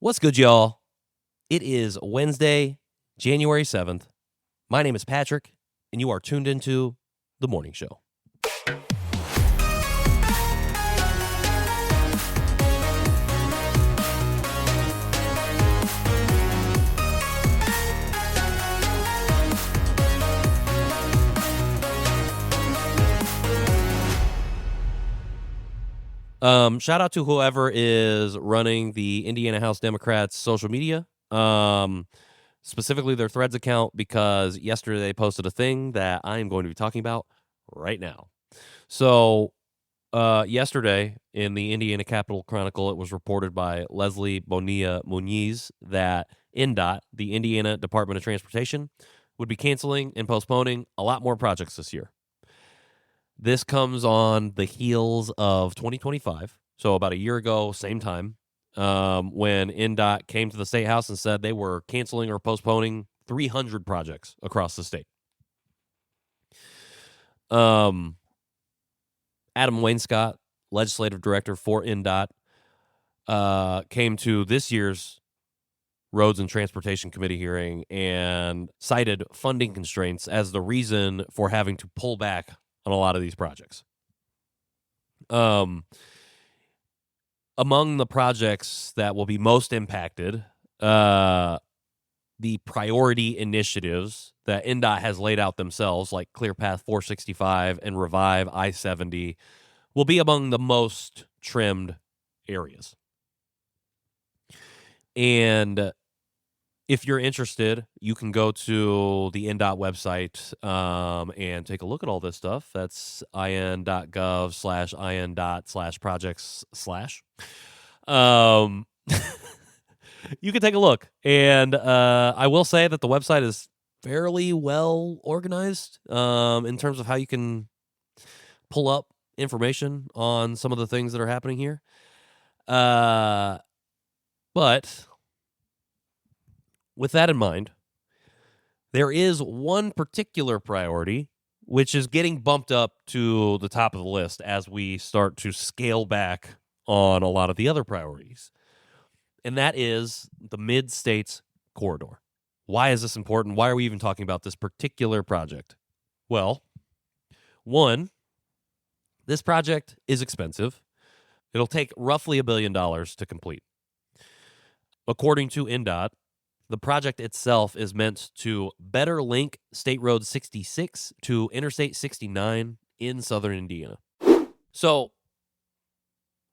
What's good, y'all? It is Wednesday, January 7th. My name is Patrick, and you are tuned into The Morning Show. Shout out to whoever is running the Indiana House Democrats' social media, specifically their Threads account, because yesterday they posted a thing that I am going to be talking about right now. So, yesterday in the Indiana Capital Chronicle, it was reported by Leslie Bonilla Muniz that INDOT, the Indiana Department of Transportation, would be canceling and postponing a lot more projects this year. This comes on the heels of 2025, so about a year ago, same time, when INDOT came to the State House and said they were canceling or postponing 300 projects across the state. Adam Wainscott, legislative director for INDOT, came to this year's Roads and Transportation Committee hearing and cited funding constraints as the reason for having to pull back on a lot of these projects. Among the projects that will be most impacted, the priority initiatives that INDOT has laid out themselves, like ClearPath 465 and Revive I-70, will be among the most trimmed areas. And if you're interested, you can go to the INDOT website and take a look at all this stuff. That's in.gov/in.projects/. You can take a look. And I will say that the website is fairly well organized in terms of how you can pull up information on some of the things that are happening here. But with that in mind, there is one particular priority which is getting bumped up to the top of the list as we start to scale back on a lot of the other priorities. And that is the Mid-States Corridor. Why is this important? Why are we even talking about this particular project? Well, one, this project is expensive. It'll take roughly $1 billion to complete. According to INDOT, the project itself is meant to better link State Road 66 to Interstate 69 in southern Indiana. So,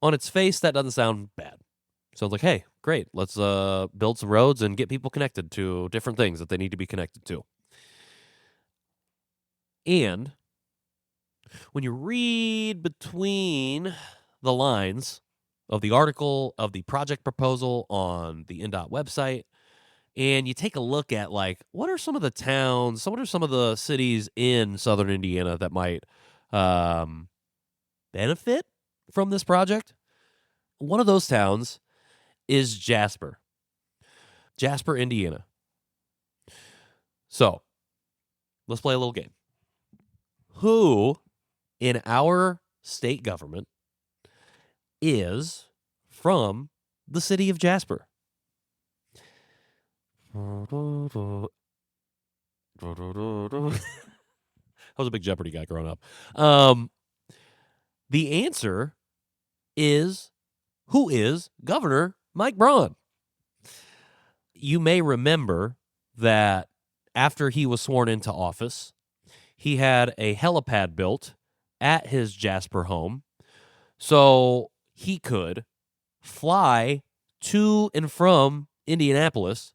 on its face, that doesn't sound bad. Sounds like, hey, great, let's build some roads and get people connected to different things that they need to be connected to. And when you read between the lines of the article of the project proposal on the INDOT website, and you take a look at, like, what are some of the towns, what are some of the cities in southern Indiana that might benefit from this project? One of those towns is Jasper, Indiana. So, let's play a little game. Who in our state government is from the city of Jasper? I was a big Jeopardy guy growing up. The answer is, who is Governor Mike Braun? You may remember that after he was sworn into office, he had a helipad built at his Jasper home so he could fly to and from Indianapolis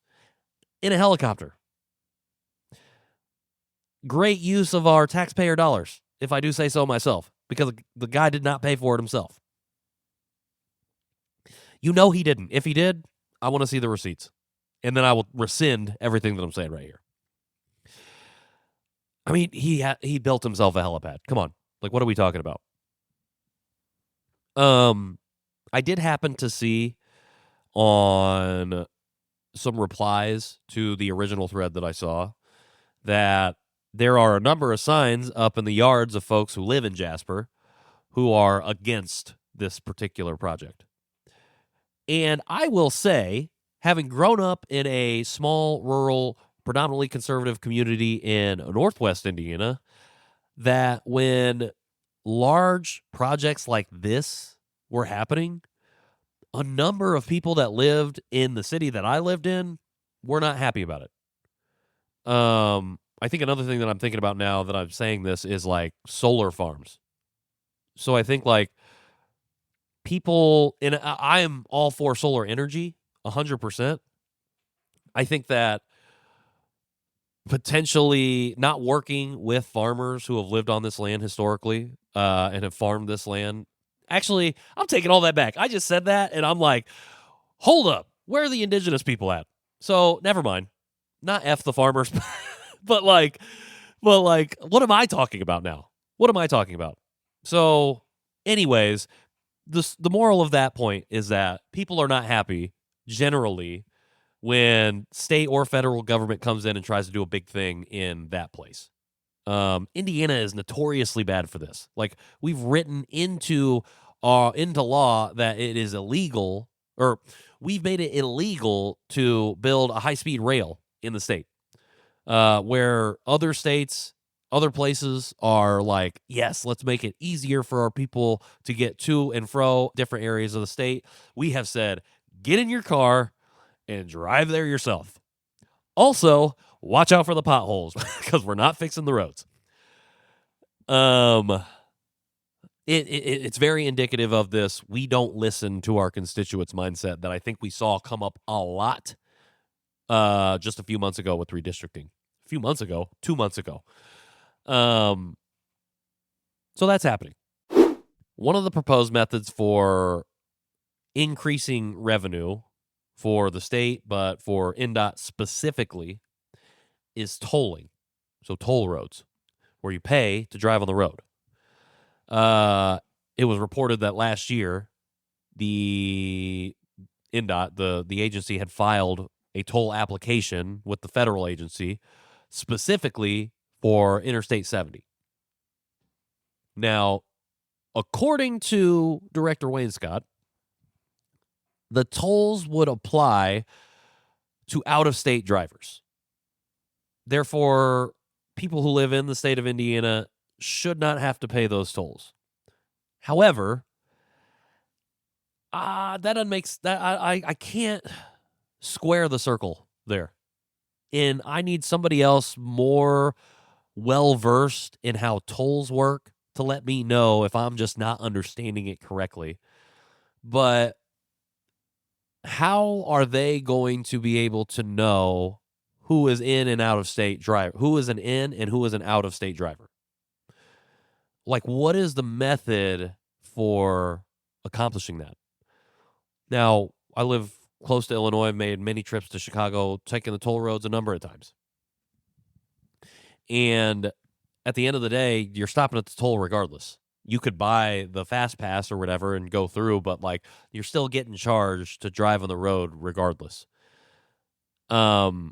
in a helicopter. Great use of our taxpayer dollars, if I do say so myself, because the guy did not pay for it himself. You know he didn't. If he did, I want to see the receipts. And then I will rescind everything that I'm saying right here. I mean, he built himself a helipad. Come on. Like, what are we talking about? I did happen to see on some replies to the original thread that I saw that there are a number of signs up in the yards of folks who live in Jasper who are against this particular project. And I will say having grown up in a small, rural, predominantly conservative community in Northwest Indiana, that when large projects like this were happening, a number of people that lived in the city that I lived in were not happy about it. I think another thing that I'm thinking about now that I'm saying this is like solar farms. So I think like people, and I am all for solar energy, 100%. I think that potentially not working with farmers who have lived on this land historically and have farmed this land. Actually, I'm taking all that back. I just said that, and I'm like, hold up. Where are the indigenous people at? So never mind. Not F the farmers, but what am I talking about now? What am I talking about? So, anyways, the moral of that point is that people are not happy generally when state or federal government comes in and tries to do a big thing in that place. Indiana is notoriously bad for this. Like, we've written into law that it is illegal, or we've made it illegal to build a high-speed rail in the state, where other states, other places are like, yes, let's make it easier for our people to get to and fro different areas of the state. We have said, get in your car and drive there yourself. Also, watch out for the potholes because we're not fixing the roads. It's very indicative of this we don't listen to our constituents mindset that I think we saw come up a lot just a few months ago with redistricting. A few months ago, 2 months ago. So that's happening. One of the proposed methods for increasing revenue for the state, but for INDOT specifically, is tolling. So toll roads, where you pay to drive on the road. It was reported that last year, the INDOT, the agency, had filed a toll application with the federal agency specifically for Interstate 70. Now, according to Director Wainscott, the tolls would apply to out-of-state drivers. Therefore, people who live in the state of Indiana should not have to pay those tolls. However, that doesn't make that I can't square the circle there. And I need somebody else more well-versed in how tolls work to let me know if I'm just not understanding it correctly. But how are they going to be able to know who is in and out of state driver, who is an in and who is an out of state driver? Like, what is the method for accomplishing that? Now, I live close to Illinois. I've made many trips to Chicago, taking the toll roads a number of times. And at the end of the day, you're stopping at the toll regardless. You could buy the fast pass or whatever and go through, but like you're still getting charged to drive on the road regardless. So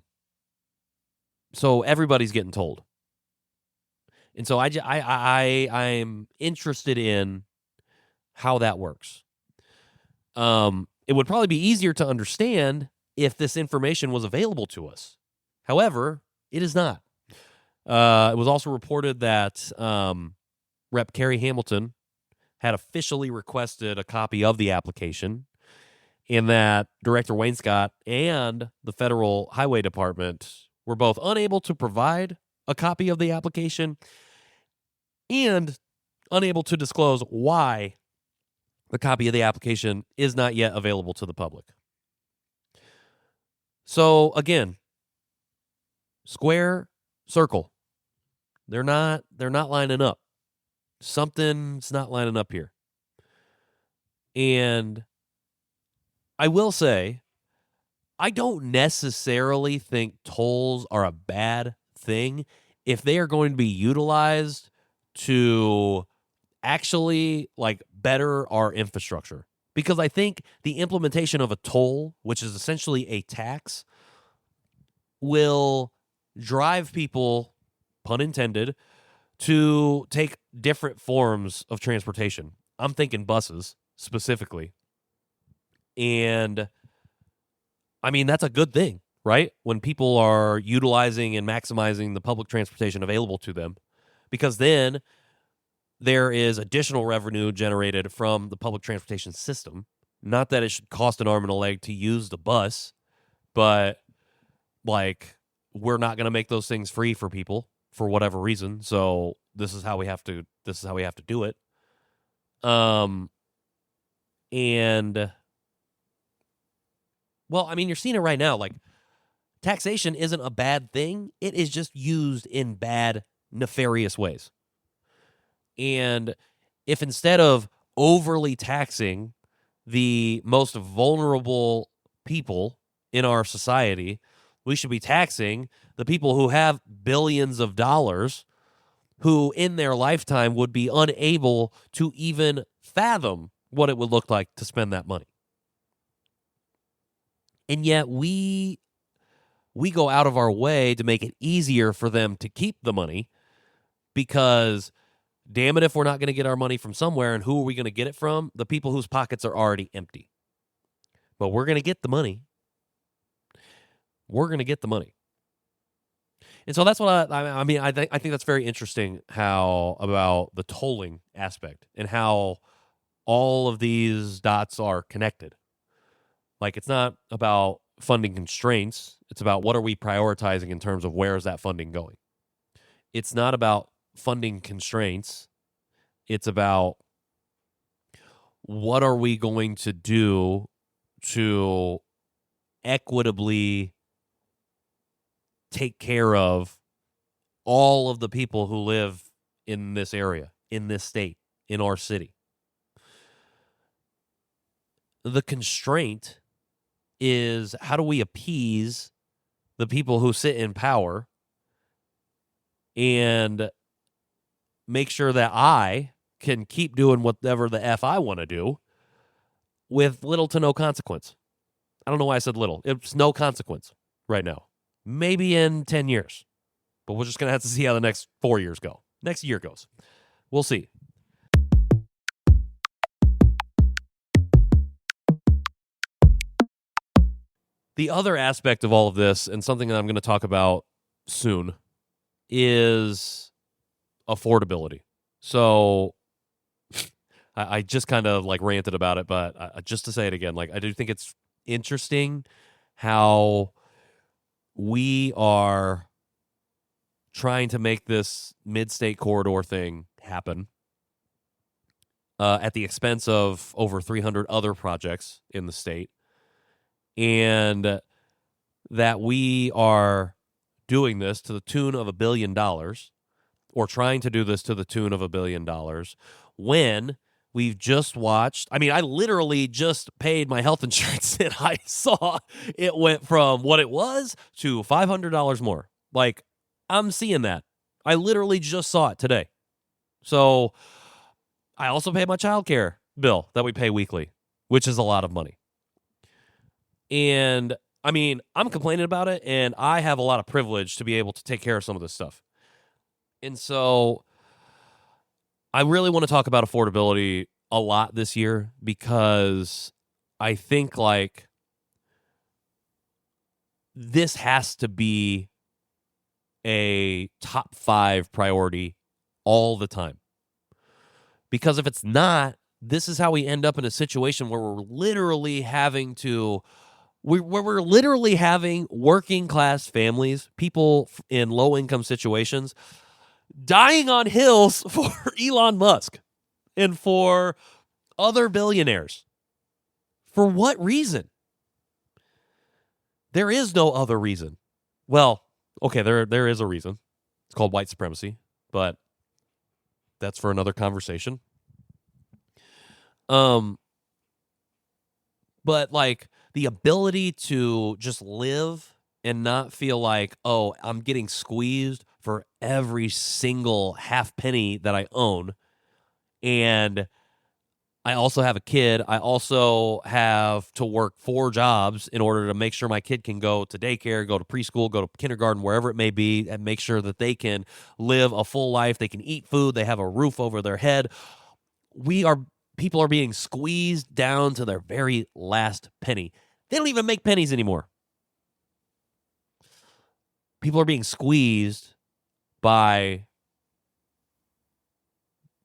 everybody's getting tolled. And so I'm interested in how that works. It would probably be easier to understand if this information was available to us. However, it is not. It was also reported that Rep. Kerry Hamilton had officially requested a copy of the application, and that Director Wainscott and the Federal Highway Department were both unable to provide a copy of the application and unable to disclose why the copy of the application is not yet available to the public. So again, square, circle. They're not lining up. Something's not lining up here. And I will say, I don't necessarily think tolls are a bad thing if they are going to be utilized to actually like better our infrastructure. Because I think the implementation of a toll, which is essentially a tax, will drive people, pun intended, to take different forms of transportation. I'm thinking buses specifically. And I mean, that's a good thing, right? When people are utilizing and maximizing the public transportation available to them, because then there is additional revenue generated from the public transportation system. Not that it should cost an arm and a leg to use the bus, but like we're not going to make those things free for people for whatever reason. So this is how we have to do it. And well, I mean, you're seeing it right now. Like, taxation isn't a bad thing. It is just used in bad, nefarious ways. And if instead of overly taxing the most vulnerable people in our society, we should be taxing the people who have billions of dollars, who in their lifetime would be unable to even fathom what it would look like to spend that money. And yet we go out of our way to make it easier for them to keep the money, because damn it if we're not going to get our money from somewhere, and who are we going to get it from? The people whose pockets are already empty. But we're going to get the money. We're going to get the money. And so that's what I mean. I think that's very interesting how about the tolling aspect and how all of these dots are connected. Like, it's not about funding constraints. It's about what are we prioritizing in terms of where is that funding going. It's not about funding constraints. It's about what are we going to do to equitably take care of all of the people who live in this area, in this state, in our city. The constraint is, how do we appease the people who sit in power and make sure that I can keep doing whatever the F I want to do with little to no consequence. I don't know why I said little. It's no consequence right now. Maybe in 10 years. But we're just going to have to see how the next 4 years go. Next year goes. We'll see. The other aspect of all of this, and something that I'm going to talk about soon, is affordability. So I just kind of like ranted about it, but just to say it again, like, I do think it's interesting how we are trying to make this mid-state corridor thing happen at the expense of over 300 other projects in the state, and that we are doing this to the tune of $1 billion, or trying to do this to the tune of $1 billion, when we've just watched. I mean, I literally just paid my health insurance, and I saw it went from what it was to $500 more. Like, I'm seeing that. I literally just saw it today. So I also pay my childcare bill that we pay weekly, which is a lot of money. And I mean, I'm complaining about it, and I have a lot of privilege to be able to take care of some of this stuff. And so I really want to talk about affordability a lot this year, because I think like this has to be a top 5 priority all the time. Because if it's not, this is how we end up in a situation where we're literally having working class families, people in low income situations, dying on hills for Elon Musk and for other billionaires. For what reason? There is no other reason. Well, okay, there is a reason. It's called white supremacy, but that's for another conversation. But like the ability to just live and not feel like, oh, I'm getting squeezed for every single half penny that I own. And I also have a kid. I also have to work 4 jobs in order to make sure my kid can go to daycare, go to preschool, go to kindergarten, wherever it may be, and make sure that they can live a full life. They can eat food. They have a roof over their head. People are being squeezed down to their very last penny. They don't even make pennies anymore. people are being squeezed by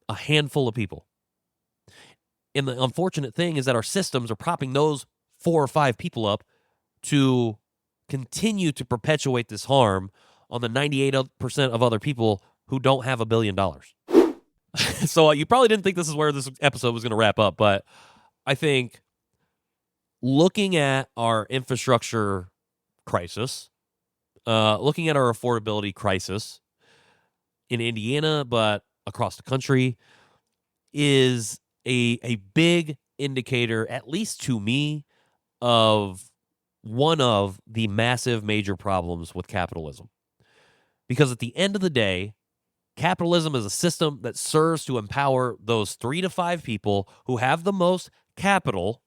a handful of people. And the unfortunate thing is that our systems are propping those 4 or 5 people up to continue to perpetuate this harm on the 98% of other people who don't have $1 billion. So you probably didn't think this is where this episode was going to wrap up, but I think looking at our infrastructure crisis, looking at our affordability crisis in Indiana, but across the country, is a big indicator, at least to me, of one of the massive major problems with capitalism. Because at the end of the day, capitalism is a system that serves to empower those 3 to 5 people who have the most capital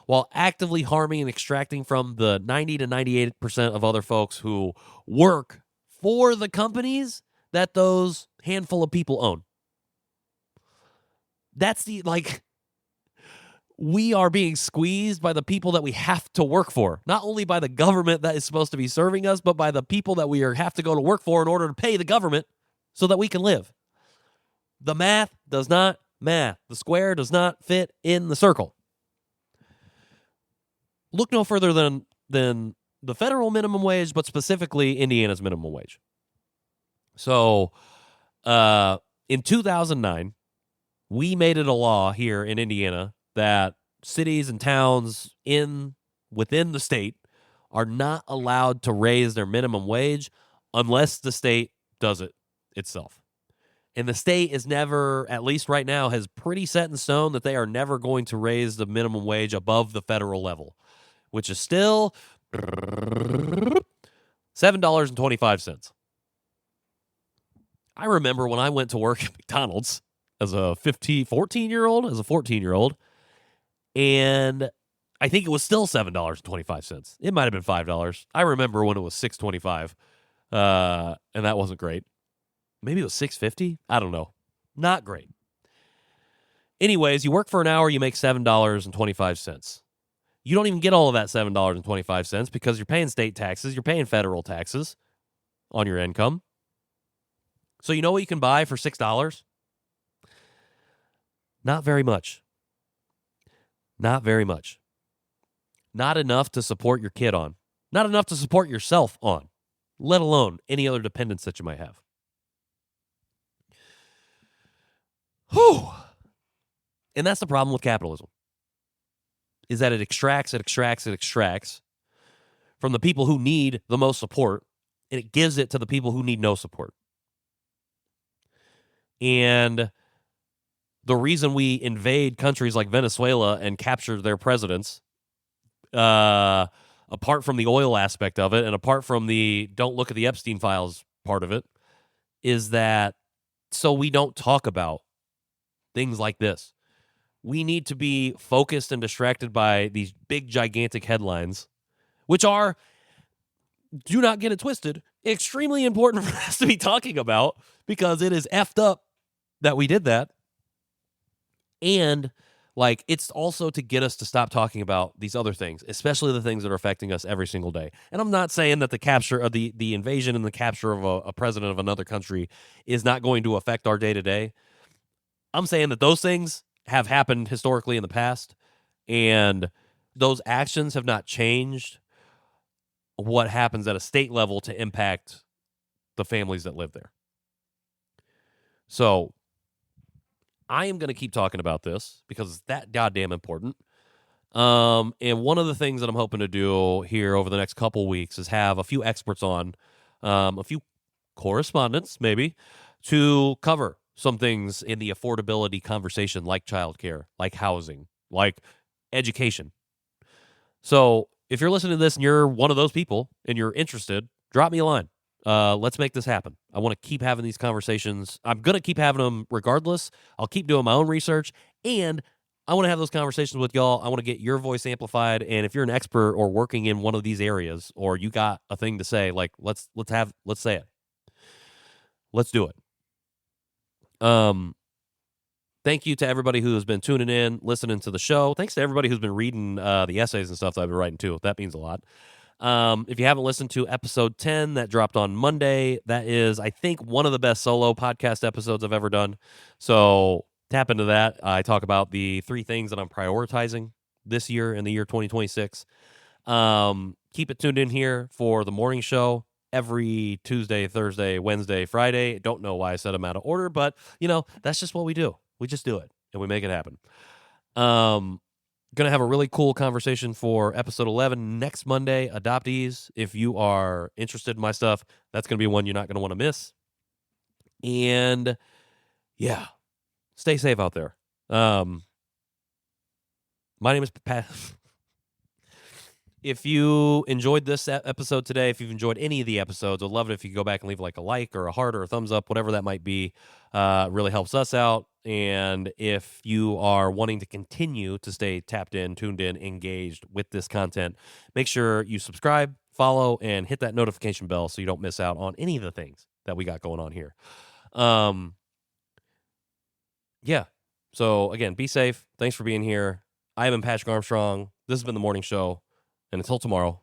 while actively harming and extracting from the 90 to 98% of other folks who work for the companies that those handful of people own. That's we are being squeezed by the people that we have to work for, not only by the government that is supposed to be serving us, but by the people that we have to go to work for in order to pay the government so that we can live. The math does not math. The square does not fit in the circle. Look no further than the federal minimum wage, but specifically Indiana's minimum wage. So in 2009, we made it a law here in Indiana that cities and towns within the state are not allowed to raise their minimum wage unless the state does it itself. And the state is never, at least right now, has pretty set in stone that they are never going to raise the minimum wage above the federal level, which is still $7.25. I remember when I went to work at McDonald's as a 14-year-old, and I think it was still $7.25. It might have been $5. I remember when it was $6.25, and that wasn't great. Maybe it was $6.50. I don't know. Not great. Anyways, you work for an hour, you make $7.25. You don't even get all of that $7.25 because you're paying state taxes, you're paying federal taxes on your income. So you know what you can buy for $6? Not very much. Not very much. Not enough to support your kid on. Not enough to support yourself on, let alone any other dependents that you might have. Whew. And that's the problem with capitalism, is that it extracts from the people who need the most support, and it gives it to the people who need no support. And the reason we invade countries like Venezuela and capture their presidents, apart from the oil aspect of it and apart from the don't look at the Epstein files part of it, is that so we don't talk about things like this. We need to be focused and distracted by these big, gigantic headlines, which are, do not get it twisted, extremely important for us to be talking about because it is effed up that we did that. And it's also to get us to stop talking about these other things, especially the things that are affecting us every single day. And I'm not saying that the capture of the invasion and the capture of a president of another country is not going to affect our day-to-day. I'm saying that those things have happened historically in the past, and those actions have not changed what happens at a state level to impact the families that live there. So I am going to keep talking about this because it's that goddamn important. And one of the things that I'm hoping to do here over the next couple weeks is have a few experts on, a few correspondents maybe, to cover some things in the affordability conversation, like childcare, like housing, like education. So if you're listening to this and you're one of those people and you're interested, drop me a line. Let's make this happen. I want to keep having these conversations. I'm going to keep having them regardless. I'll keep doing my own research, and I want to have those conversations with y'all. I want to get your voice amplified, and if you're an expert or working in one of these areas, or you got a thing to say, let's say it. Let's do it. Thank you to everybody who has been tuning in, listening to the show. Thanks to everybody who's been reading the essays and stuff that I've been writing too. That means a lot. If you haven't listened to episode 10 that dropped on Monday, that is, I think, one of the best solo podcast episodes I've ever done. So tap into that. I talk about the 3 things that I'm prioritizing this year in the year 2026. Keep it tuned in here for the morning show every Tuesday, Thursday, Wednesday, Friday. Don't know why I said them out of order, but, that's just what we do. We just do it, and we make it happen. Going to have a really cool conversation for episode 11 next Monday. Adoptees, if you are interested in my stuff, that's going to be one you're not going to want to miss. And yeah, stay safe out there. My name is Pat. If you enjoyed this episode today, if you've enjoyed any of the episodes, I'd love it if you could go back and leave like a like or a heart or a thumbs up, whatever that might be. It really helps us out. And if you are wanting to continue to stay tapped in, tuned in, engaged with this content, make sure you subscribe, follow, and hit that notification bell so you don't miss out on any of the things that we got going on here. Yeah. So again, be safe. Thanks for being here. I have been Patrick Armstrong. This has been The Morning Show. And until tomorrow,